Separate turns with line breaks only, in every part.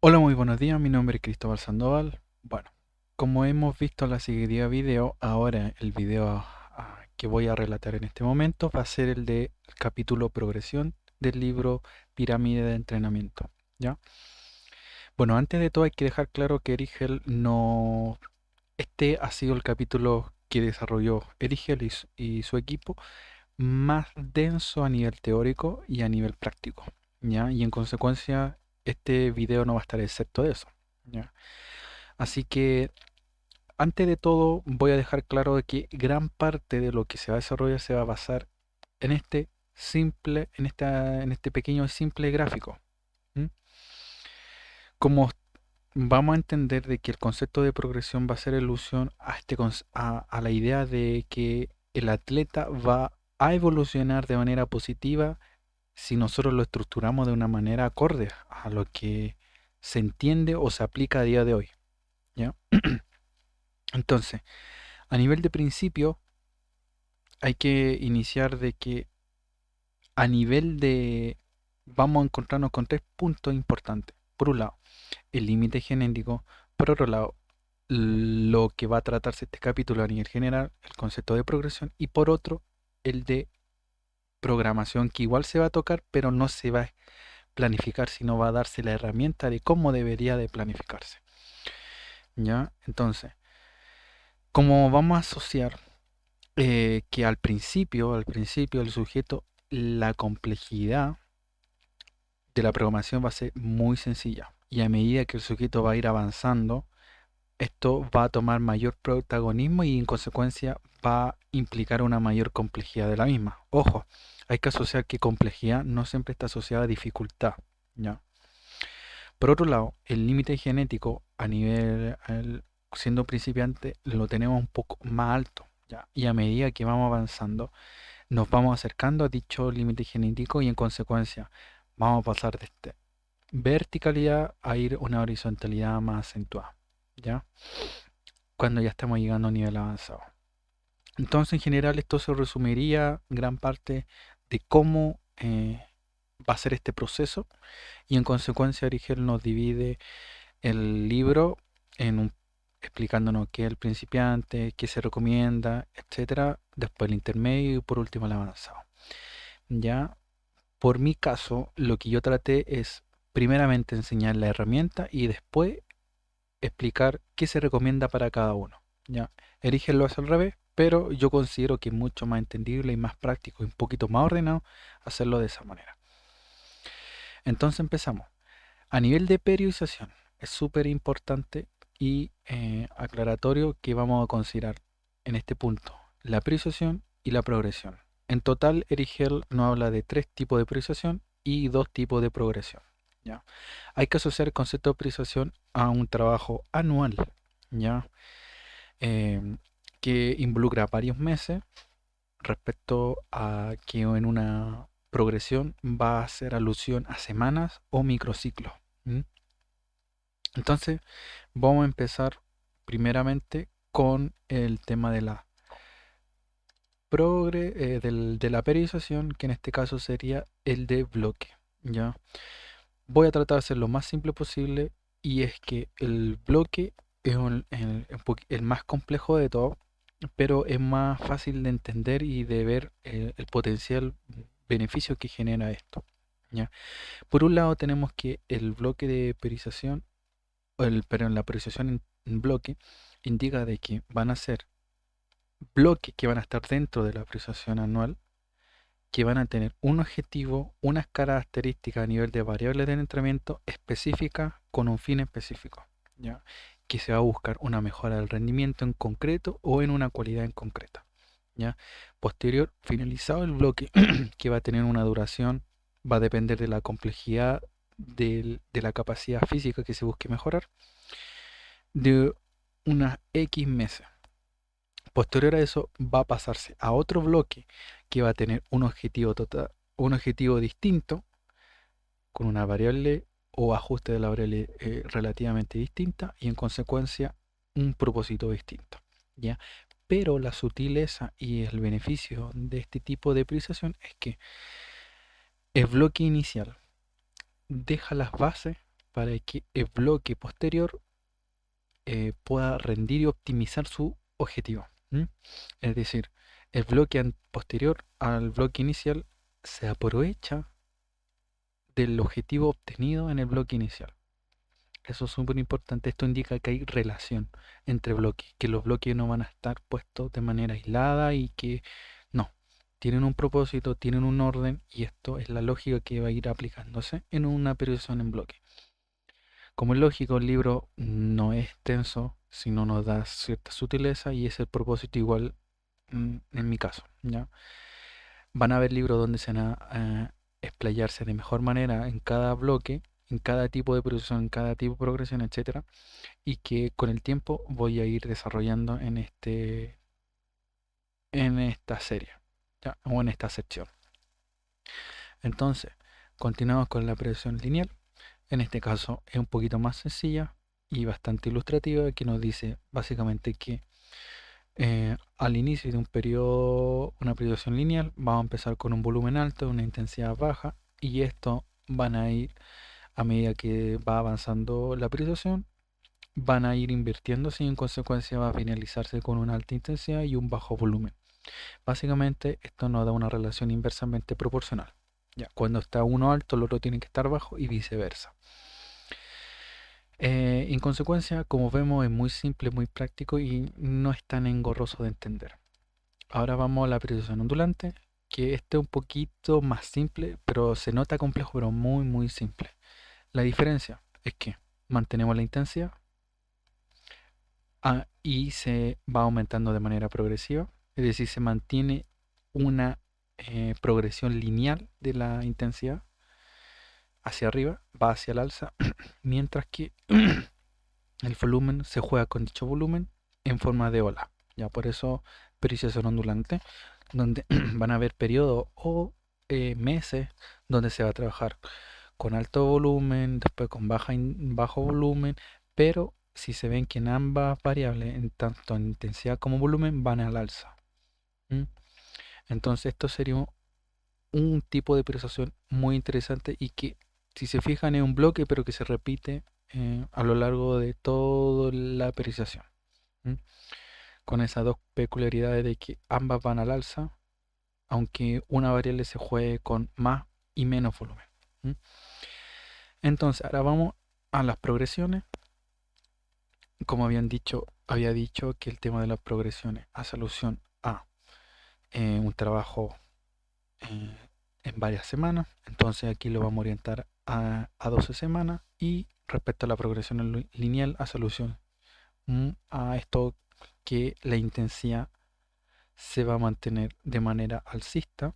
Hola, muy buenos días, mi nombre es Cristóbal Sandoval. Bueno, como hemos visto en la seguida video, ahora el video que voy a relatar en este momento va a ser el de capítulo progresión del libro Pirámide de Entrenamiento, ¿ya? Bueno, antes de todo hay que dejar claro que Erigel no... Este ha sido el capítulo que desarrolló Erigel y su equipo más denso a nivel teórico y a nivel práctico, ¿ya? Y en consecuencia, este video no va a estar excepto de eso, ¿ya? Así que, antes de todo, voy a dejar claro de que gran parte de lo que se va a desarrollar se va a basar en este en este pequeño y simple gráfico. ¿M? Como vamos a entender de que el concepto de progresión va a ser ilusión a la idea de que el atleta va a evolucionar de manera positiva si nosotros lo estructuramos de una manera acorde a lo que se entiende o se aplica a día de hoy, ¿ya? Entonces, a nivel de principio, hay que iniciar de que a nivel de... Vamos a encontrarnos con tres puntos importantes. Por un lado, el límite genético. Por otro lado, lo que va a tratarse este capítulo a nivel general, el concepto de progresión. Y por otro, el de programación, que igual se va a tocar, pero no se va a planificar, sino va a darse la herramienta de cómo debería de planificarse. ¿Ya? Entonces, como vamos a asociar que al principio el sujeto, la complejidad de la programación va a ser muy sencilla. Y a medida que el sujeto va a ir avanzando, esto va a tomar mayor protagonismo y en consecuencia va a implicar una mayor complejidad de la misma. Ojo, hay que asociar que complejidad no siempre está asociada a dificultad, ¿ya? Por otro lado, el límite genético siendo principiante, lo tenemos un poco más alto, ¿ya? Y a medida que vamos avanzando, nos vamos acercando a dicho límite genético y en consecuencia vamos a pasar de esta verticalidad a ir a una horizontalidad más acentuada, ¿ya? Cuando ya estamos llegando a un nivel avanzado. Entonces, en general, esto se resumiría gran parte de cómo va a ser este proceso y en consecuencia Origel nos divide el libro en explicándonos qué es el principiante, qué se recomienda, etcétera, después el intermedio y por último el avanzado. Ya, por mi caso, lo que yo traté es primeramente enseñar la herramienta y después explicar qué se recomienda para cada uno. Ya, Erigel lo hace al revés, pero yo considero que es mucho más entendible y más práctico y un poquito más ordenado hacerlo de esa manera. Entonces empezamos. A nivel de periodización, es súper importante y aclaratorio que vamos a considerar en este punto la periodización y la progresión. En total, Erigel nos habla de tres tipos de periodización y dos tipos de progresión. ¿Ya? Hay que asociar el concepto de periodización a un trabajo anual, ¿ya? Em, que involucra varios meses respecto a que en una progresión va a hacer alusión a semanas o microciclos. ¿M? Entonces, vamos a empezar primeramente con el tema de la periodización, que en este caso sería el de bloque. ¿Ya? Voy a tratar de ser lo más simple posible y es que el bloque es el más complejo de todo, pero es más fácil de entender y de ver el potencial beneficio que genera esto. ¿Ya? Por un lado tenemos que el bloque de periodización pero en la priorización en bloque indica de que van a ser bloques que van a estar dentro de la priorización anual, que van a tener un objetivo, unas características a nivel de variables de entrenamiento específicas con un fin específico, ¿ya? Que se va a buscar una mejora del rendimiento en concreto o en una cualidad en concreta, ¿ya? Posterior, finalizado el bloque, que va a tener una duración, va a depender de la complejidad de la capacidad física que se busque mejorar de unas X meses. Posterior a eso va a pasarse a otro bloque que va a tener un objetivo total, un objetivo distinto con una variable o ajuste de la variable relativamente distinta y en consecuencia un propósito distinto, ¿ya? Pero la sutileza y el beneficio de este tipo de priorización es que el bloque inicial deja las bases para que el bloque posterior pueda rendir y optimizar su objetivo. Es decir, el bloque posterior al bloque inicial se aprovecha del objetivo obtenido en el bloque inicial. Eso es súper importante. Esto indica que hay relación entre bloques, que los bloques no van a estar puestos de manera aislada y que no, tienen un propósito, tienen un orden, y esto es la lógica que va a ir aplicándose en una periodización en bloque. Como es lógico, el libro no es extenso, sino nos da cierta sutileza, y es el propósito igual en mi caso, ¿ya? Van a haber libros donde se van a explayarse de mejor manera en cada bloque, en cada tipo de producción, en cada tipo de progresión, etcétera, y que con el tiempo voy a ir desarrollando en esta serie, ¿ya? O en esta sección. Entonces, continuamos con la progresión lineal. En este caso es un poquito más sencilla y bastante ilustrativa, que nos dice básicamente que al inicio de un periodo, una periodización lineal, vamos a empezar con un volumen alto, una intensidad baja, y esto van a ir, a medida que va avanzando la periodización, van a ir invirtiéndose, y en consecuencia va a finalizarse con una alta intensidad y un bajo volumen. Básicamente esto nos da una relación inversamente proporcional. Ya, cuando está uno alto, el otro tiene que estar bajo, y viceversa. En consecuencia, como vemos, es muy simple, muy práctico y no es tan engorroso de entender. Ahora vamos a la periodización ondulante, que este es un poquito más simple, pero se nota complejo, pero muy, muy simple. La diferencia es que mantenemos la intensidad y se va aumentando de manera progresiva, es decir, se mantiene una progresión lineal de la intensidad hacia arriba, va hacia el alza, mientras que el volumen se juega con dicho volumen en forma de ola. Ya por eso periodización ondulante, donde van a haber periodos o meses donde se va a trabajar con alto volumen, después con bajo volumen, pero si se ven que en ambas variables, en tanto en intensidad como volumen, van al alza. Entonces esto sería un tipo de periodización muy interesante, y que, si se fijan, es un bloque pero que se repite a lo largo de toda la periodización, con esas dos peculiaridades de que ambas van al alza, aunque una variable se juegue con más y menos volumen. Entonces ahora vamos a las progresiones. Como había dicho que el tema de las progresiones hace alusión a un trabajo eh, en varias semanas. Entonces aquí lo vamos a orientar a 12 semanas, y respecto a la progresión lineal hace alusión a esto, que la intensidad se va a mantener de manera alcista,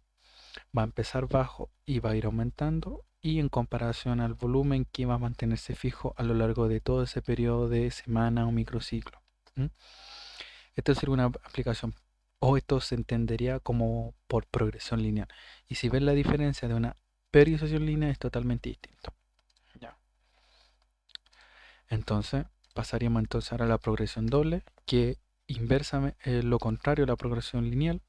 va a empezar bajo y va a ir aumentando, y en comparación al volumen, que va a mantenerse fijo a lo largo de todo ese periodo de semana o microciclo. Esto sería una aplicación, o esto se entendería como por progresión lineal. Y si ven la diferencia de una periodización lineal, es totalmente distinto. Ya. Entonces, pasaríamos entonces ahora a la progresión doble, que inversamente lo contrario a la progresión lineal.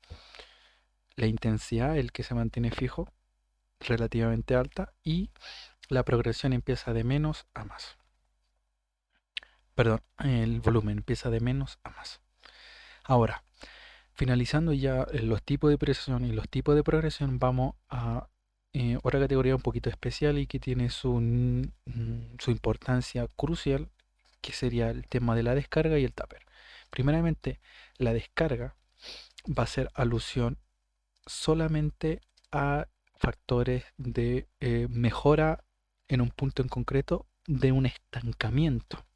La intensidad es el que se mantiene fijo, relativamente alta, y la progresión empieza de menos a más. Perdón, el volumen empieza de menos a más. Ahora, finalizando ya los tipos de progresión y los tipos de progresión, vamos a otra categoría un poquito especial y que tiene su importancia crucial, que sería el tema de la descarga y el tupper. Primeramente, la descarga va a ser alusión solamente a factores de mejora en un punto en concreto de un estancamiento.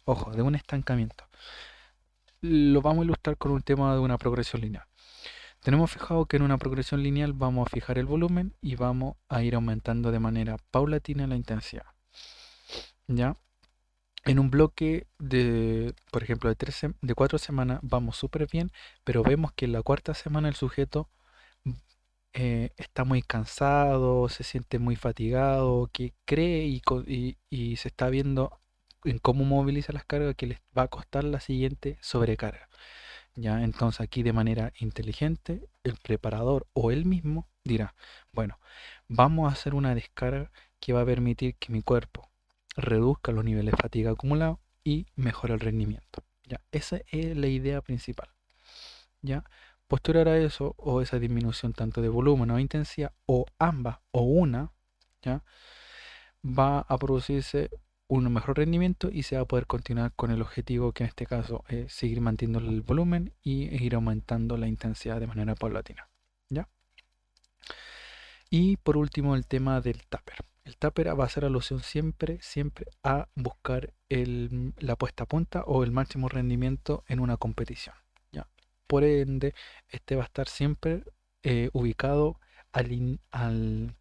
Ojo, de un estancamiento. Lo vamos a ilustrar con un tema de una progresión lineal. Tenemos fijado que en una progresión lineal vamos a fijar el volumen y vamos a ir aumentando de manera paulatina la intensidad. ¿Ya? En un bloque de, por ejemplo, de 4 semanas vamos súper bien, pero vemos que en la cuarta semana el sujeto está muy cansado, se siente muy fatigado, que cree y se está viendo en cómo moviliza las cargas, que les va a costar la siguiente sobrecarga. ¿Ya? Entonces aquí, de manera inteligente, el preparador o él mismo dirá, bueno, vamos a hacer una descarga que va a permitir que mi cuerpo reduzca los niveles de fatiga acumulados y mejora el rendimiento. ¿Ya? Esa es la idea principal. ¿Ya? Posterior a eso, o esa disminución tanto de volumen o intensidad, o ambas, o una, ¿ya? Va a producirse un mejor rendimiento y se va a poder continuar con el objetivo que en este caso es seguir manteniendo el volumen y ir aumentando la intensidad de manera paulatina. ¿Ya? Y por último el tema del tupper. El tupper va a hacer alusión siempre a buscar la puesta a punta o el máximo rendimiento en una competición. ¿Ya? Por ende, este va a estar siempre ubicado al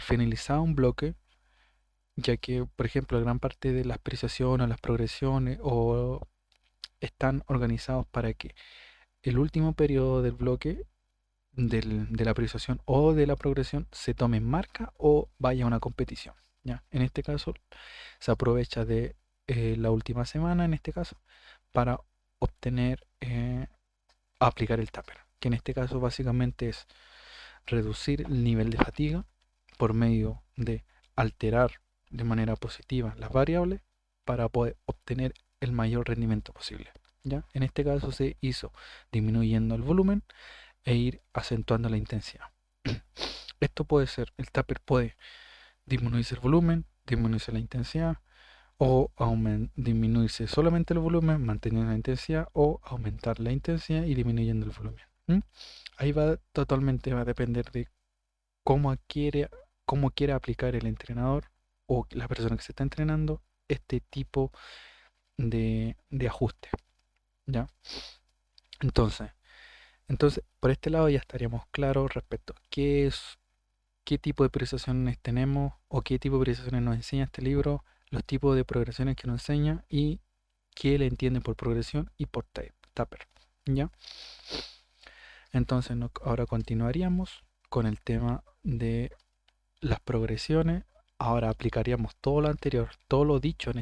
finalizar un bloque, ya que, por ejemplo, gran parte de las precisiones o las progresiones están organizados para que el último periodo del bloque de la priorización o de la progresión se tome en marca o vaya a una competición. ¿Ya? En este caso, se aprovecha de la última semana, en este caso, para obtener, aplicar el tupper, que en este caso básicamente es reducir el nivel de fatiga por medio de alterar de manera positiva las variables para poder obtener el mayor rendimiento posible. ¿Ya? En este caso se hizo disminuyendo el volumen e ir acentuando la intensidad. Esto puede ser, el tupper puede disminuirse el volumen, disminuirse la intensidad, o disminuirse solamente el volumen, manteniendo la intensidad, o aumentar la intensidad y disminuyendo el volumen. Ahí totalmente va a depender de cómo quiere aplicar el entrenador o la persona que se está entrenando este tipo de ajuste. ¿Ya? Entonces, por este lado ya estaríamos claros respecto a qué tipo de priorizaciones tenemos o qué tipo de priorizaciones nos enseña este libro, los tipos de progresiones que nos enseña y qué le entiende por progresión y por tupper. ¿Ya? Entonces ahora continuaríamos con el tema de las progresiones. Ahora aplicaríamos todo lo anterior, todo lo dicho en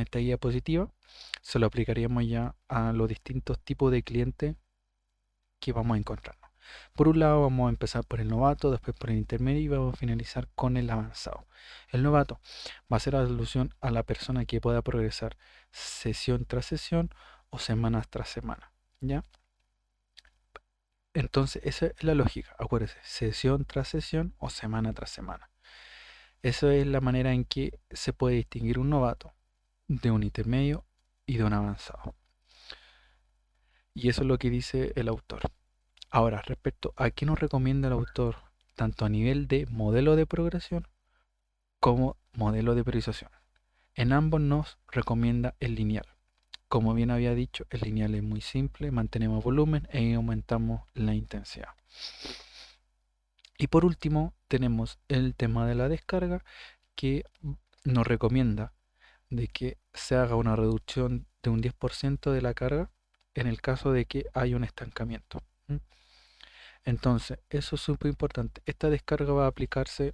esta diapositiva, se lo aplicaríamos ya a los distintos tipos de clientes que vamos a encontrar. Por un lado vamos a empezar por el novato, después por el intermedio y vamos a finalizar con el avanzado. El novato va a hacer alusión a la persona que pueda progresar sesión tras sesión o semanas tras semana. ¿Ya? Entonces esa es la lógica, acuérdense, sesión tras sesión o semana tras semana. Esa es la manera en que se puede distinguir un novato de un intermedio y de un avanzado. Y eso es lo que dice el autor. Ahora, respecto a qué nos recomienda el autor, tanto a nivel de modelo de progresión como modelo de priorización. En ambos nos recomienda el lineal. Como bien había dicho, el lineal es muy simple, mantenemos volumen e aumentamos la intensidad. Y por último, tenemos el tema de la descarga, que nos recomienda de que se haga una reducción de un 10% de la carga en el caso de que haya un estancamiento. Entonces, eso es súper importante. Esta descarga va a aplicarse,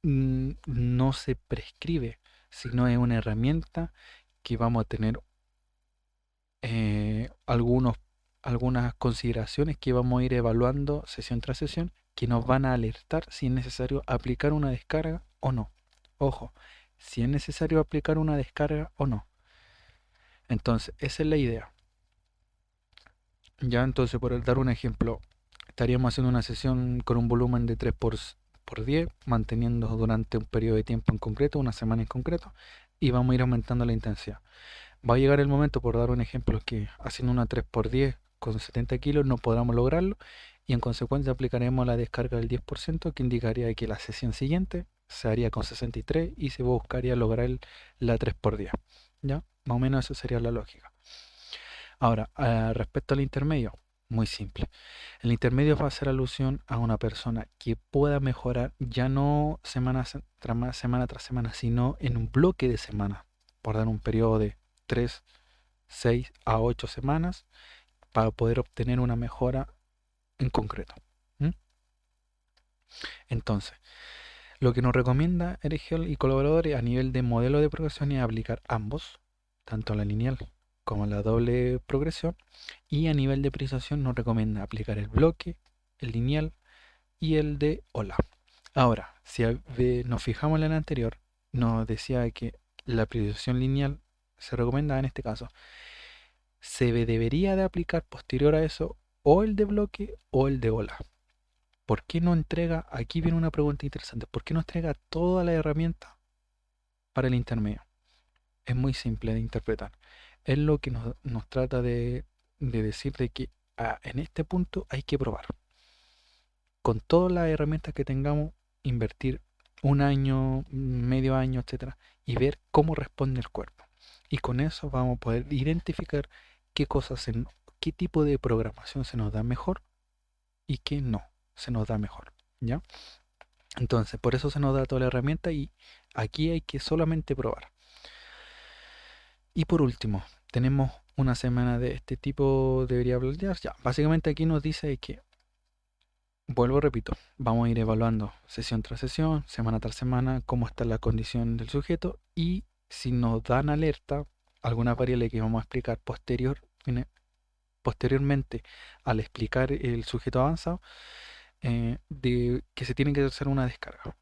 no se prescribe, sino es una herramienta que vamos a tener algunas consideraciones que vamos a ir evaluando sesión tras sesión, que nos van a alertar si es necesario aplicar una descarga o no. Ojo, si es necesario aplicar una descarga o no. Entonces, esa es la idea. Ya, entonces, por dar un ejemplo, estaríamos haciendo una sesión con un volumen de 3 por 10, manteniendo durante un periodo de tiempo en concreto, una semana en concreto, y vamos a ir aumentando la intensidad. Va a llegar el momento, por dar un ejemplo, que haciendo una 3 por 10 con 70 kilos no podamos lograrlo, y en consecuencia aplicaremos la descarga del 10%, que indicaría que la sesión siguiente se haría con 63 y se buscaría lograr la 3 por 10. ¿Ya? Más o menos esa sería la lógica. Ahora, respecto al intermedio, muy simple. El intermedio va a hacer alusión a una persona que pueda mejorar ya no semana tras semana, sino en un bloque de semanas, por dar un periodo de 3, 6 a 8 semanas, para poder obtener una mejora en concreto. Entonces, lo que nos recomienda Erigel y colaboradores a nivel de modelo de progresión es aplicar ambos, tanto la lineal como la doble progresión, y a nivel de priorización nos recomienda aplicar el bloque, el lineal y el de ola. Ahora, si nos fijamos en el anterior, nos decía que la priorización lineal se recomienda en este caso. Debería de aplicar posterior a eso o el de bloque o el de ola. ¿Por qué no entrega? Aquí viene una pregunta interesante. ¿Por qué no entrega toda la herramienta para el intermedio? Es muy simple de interpretar. Es lo que nos trata de decir de que en este punto hay que probar. Con todas las herramientas que tengamos, invertir un año, medio año, etcétera, y ver cómo responde el cuerpo. Y con eso vamos a poder identificar qué cosas, qué tipo de programación se nos da mejor y qué no se nos da mejor. ¿Ya? Entonces, por eso se nos da toda la herramienta y aquí hay que solamente probar. Y por último, tenemos una semana de este tipo, debería hablar ya. Básicamente aquí nos dice que, vuelvo, repito, vamos a ir evaluando sesión tras sesión, semana tras semana, cómo está la condición del sujeto y si nos dan alerta, alguna variable que vamos a explicar posteriormente al explicar el sujeto avanzado, de que se tiene que hacer una descarga.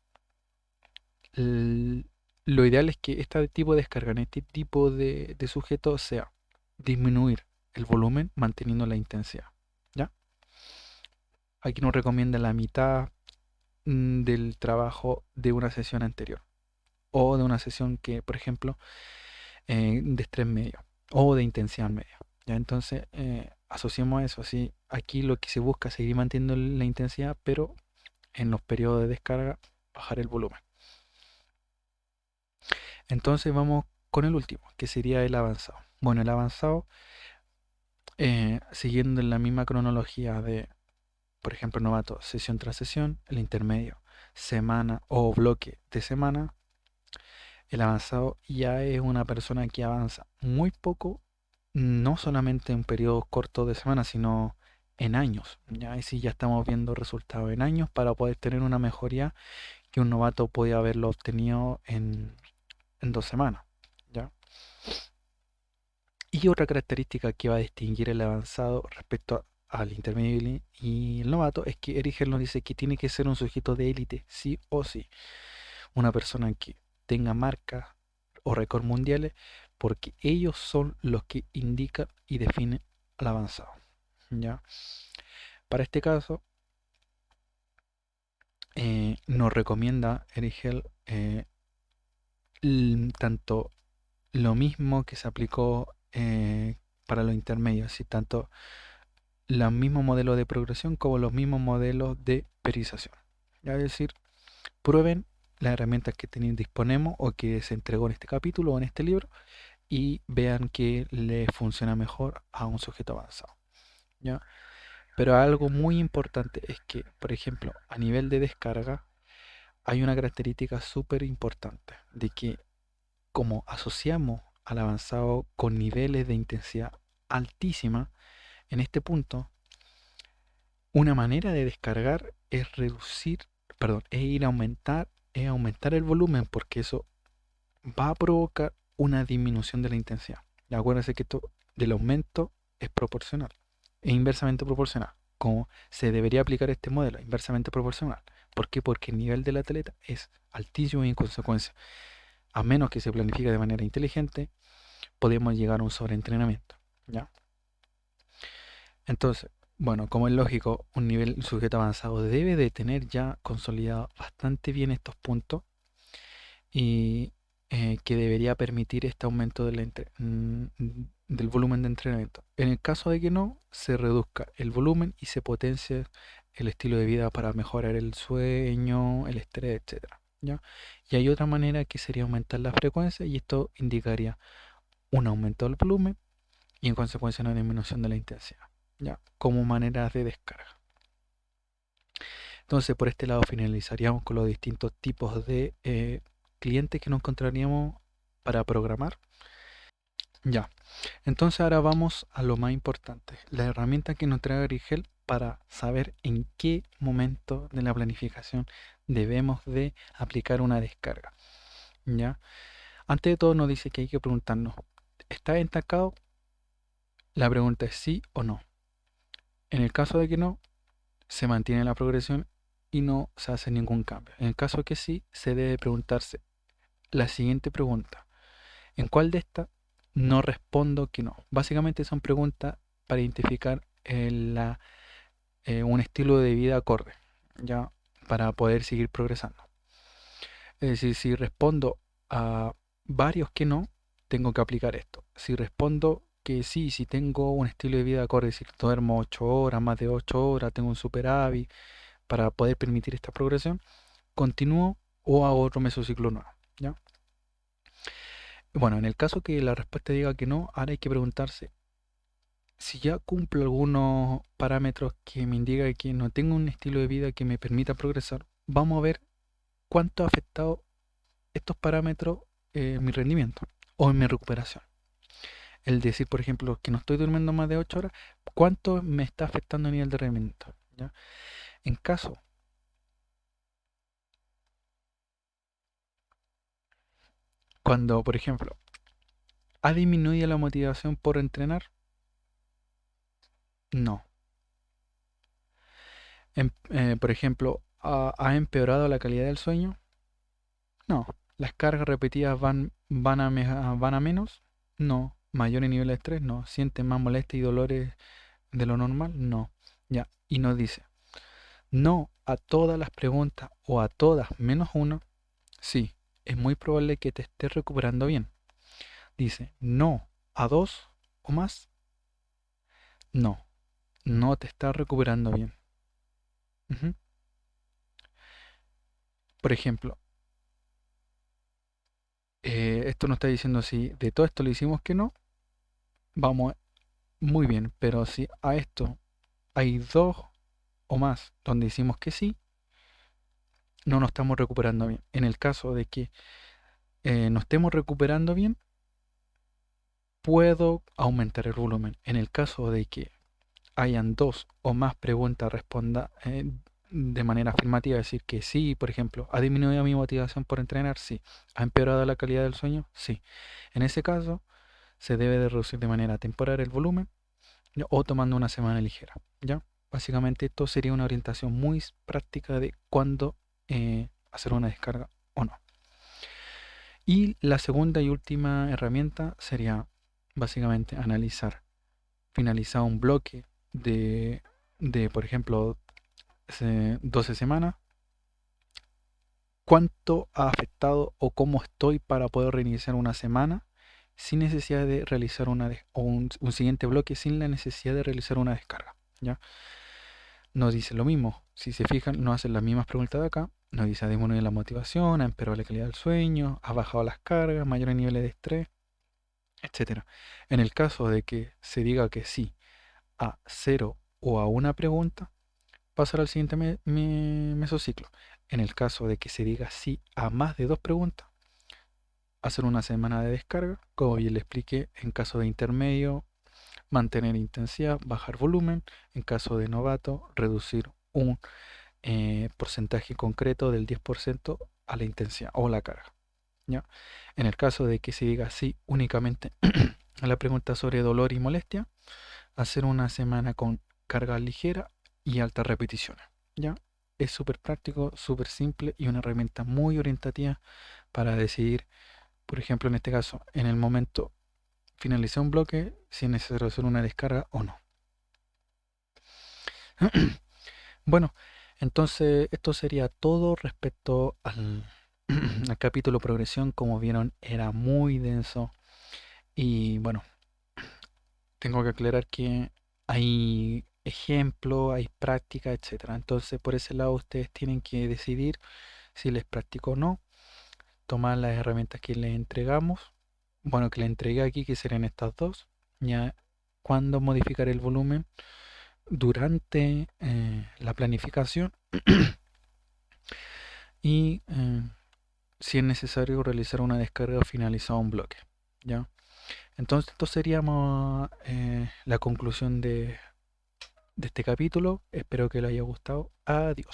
L- lo ideal es que este tipo de descarga en este tipo de sujeto sea disminuir el volumen manteniendo la intensidad. ¿Ya? Aquí nos recomienda la mitad del trabajo de una sesión anterior o de una sesión que, por ejemplo, de estrés medio o de intensidad media. ¿Ya? Entonces, asociamos a eso. Así, aquí lo que se busca es seguir manteniendo la intensidad, pero en los periodos de descarga bajar el volumen. Entonces vamos con el último, que sería el avanzado. Bueno, el avanzado, siguiendo en la misma cronología de, por ejemplo, novato, sesión tras sesión, el intermedio, semana o bloque de semana, el avanzado ya es una persona que avanza muy poco, no solamente en periodos cortos de semana, sino en años. Ya ahí sí ya estamos viendo resultados en años para poder tener una mejoría que un novato podía haberlo obtenido en 2 semanas. ¿Ya? Y otra característica que va a distinguir el avanzado respecto al intermedio y el novato es que Erigel nos dice que tiene que ser un sujeto de élite, sí o sí. Una persona que tenga marcas o récords mundiales, porque ellos son los que indican y definen al avanzado. ¿Ya? Para este caso, nos recomienda Erigel tanto lo mismo que se aplicó para los intermedios, y tanto los mismos modelos de progresión como los mismos modelos de periodización. Es decir, prueben las herramientas que disponemos o que se entregó en este capítulo o en este libro y vean que le funciona mejor a un sujeto avanzado. ¿Ya? Pero algo muy importante es que, por ejemplo, a nivel de descarga, hay una característica súper importante de que como asociamos al avanzado con niveles de intensidad altísima, en este punto una manera de descargar es reducir, perdón, es aumentar el volumen porque eso va a provocar una disminución de la intensidad. Y acuérdense que esto del aumento es proporcional, es inversamente proporcional. Como se debería aplicar este modelo, inversamente proporcional. ¿Por qué? Porque el nivel del atleta es altísimo y en consecuencia, a menos que se planifique de manera inteligente, podemos llegar a un sobreentrenamiento. ¿Ya? Entonces, bueno, como es lógico, un nivel sujeto avanzado debe de tener ya consolidado bastante bien estos puntos y que debería permitir este aumento del volumen de entrenamiento. En el caso de que no, se reduzca el volumen y se potencie el estilo de vida para mejorar el sueño, el estrés, etcétera. ¿Ya? Y hay otra manera que sería aumentar la frecuencia y esto indicaría un aumento del volumen y en consecuencia una disminución de la intensidad, ¿ya? Como maneras de descarga. Entonces, por este lado finalizaríamos con los distintos tipos de clientes que nos encontraríamos para programar. Ya, entonces ahora vamos a lo más importante, la herramienta que nos trae Grigel para saber en qué momento de la planificación debemos de aplicar una descarga. ¿Ya? Antes de todo nos dice que hay que preguntarnos, ¿está estancado? La pregunta es sí o no. En el caso de que no, se mantiene la progresión y no se hace ningún cambio. En el caso que sí, se debe preguntarse la siguiente pregunta: ¿en cuál de estas no respondo que no? Básicamente son preguntas para identificar un estilo de vida acorde, ya, para poder seguir progresando. Es decir, si respondo a varios que no, tengo que aplicar esto. Si respondo que sí, si tengo un estilo de vida acorde, es decir, duermo 8 horas, más de 8 horas, tengo un superávit para poder permitir esta progresión, continúo o hago otro mesociclo nuevo, ¿ya? Bueno, en el caso que la respuesta diga que no, ahora hay que preguntarse si ya cumplo algunos parámetros que me indican que no tengo un estilo de vida que me permita progresar. Vamos a ver cuánto ha afectado estos parámetros en mi rendimiento o en mi recuperación. El decir, por ejemplo, que no estoy durmiendo más de 8 horas, ¿cuánto me está afectando a nivel de rendimiento? ¿Ya? En caso, cuando, por ejemplo, ¿ha disminuido la motivación por entrenar? No. Por ejemplo, ¿ha empeorado la calidad del sueño? No. ¿Las cargas repetidas van a menos? No. ¿Mayores niveles de estrés? No. ¿Sienten más molestias y dolores de lo normal? No. Ya. Y nos dice, no a todas las preguntas o a todas menos una. Sí, es muy probable que te estés recuperando bien. Dice, no a dos o más. No, no te estás recuperando bien. Ujú. Por ejemplo, esto nos está diciendo si de todo esto le hicimos que no, vamos muy bien, pero si a esto hay dos o más donde hicimos que sí, no nos estamos recuperando bien. En el caso de que nos estemos recuperando bien, puedo aumentar el volumen. En el caso de que hayan dos o más preguntas responda de manera afirmativa, decir que sí, por ejemplo, ¿ha disminuido mi motivación por entrenar? Sí. ¿Ha empeorado la calidad del sueño? Sí. En ese caso, se debe de reducir de manera temporal el volumen, ¿ya? O tomando una semana ligera, ¿ya? Básicamente esto sería una orientación muy práctica de cuándo hacer una descarga o no. Y la segunda y última herramienta sería básicamente analizar, finalizar un bloque de por ejemplo, 12 semanas, cuánto ha afectado o cómo estoy para poder reiniciar una semana sin necesidad de realizar un siguiente bloque, sin la necesidad de realizar una descarga, ¿ya? Nos dice lo mismo, si se fijan, nos hacen las mismas preguntas de acá, nos dice ha disminuido la motivación, ha empeorado la calidad del sueño, ha bajado las cargas, mayores niveles de estrés, etcétera. En el caso de que se diga que sí a cero o a una pregunta, pasar al siguiente mesociclo. En el caso de que se diga sí a más de dos preguntas, hacer una semana de descarga, como bien le expliqué. En caso de intermedio, mantener intensidad, bajar volumen. En caso de novato, reducir un porcentaje concreto del 10% a la intensidad o la carga, ¿ya? En el caso de que se diga sí únicamente a la pregunta sobre dolor y molestia, hacer una semana con carga ligera y altas repeticiones, ¿ya? Es súper práctico, súper simple y una herramienta muy orientativa para decidir, por ejemplo, en este caso, en el momento finalizar un bloque, si es necesario hacer una descarga o no. Bueno, entonces esto sería todo respecto al capítulo progresión. Como vieron, era muy denso y bueno, tengo que aclarar que hay ejemplos, hay práctica, etcétera. Entonces, por ese lado, ustedes tienen que decidir si les practico o no, tomar las herramientas que les entregamos, bueno, que les entregué aquí, que serían estas dos, ya cuándo modificar el volumen durante la planificación y si es necesario realizar una descarga o finalizar un bloque, ¿ya? Entonces, esto sería la conclusión de este capítulo. Espero que les haya gustado. Adiós.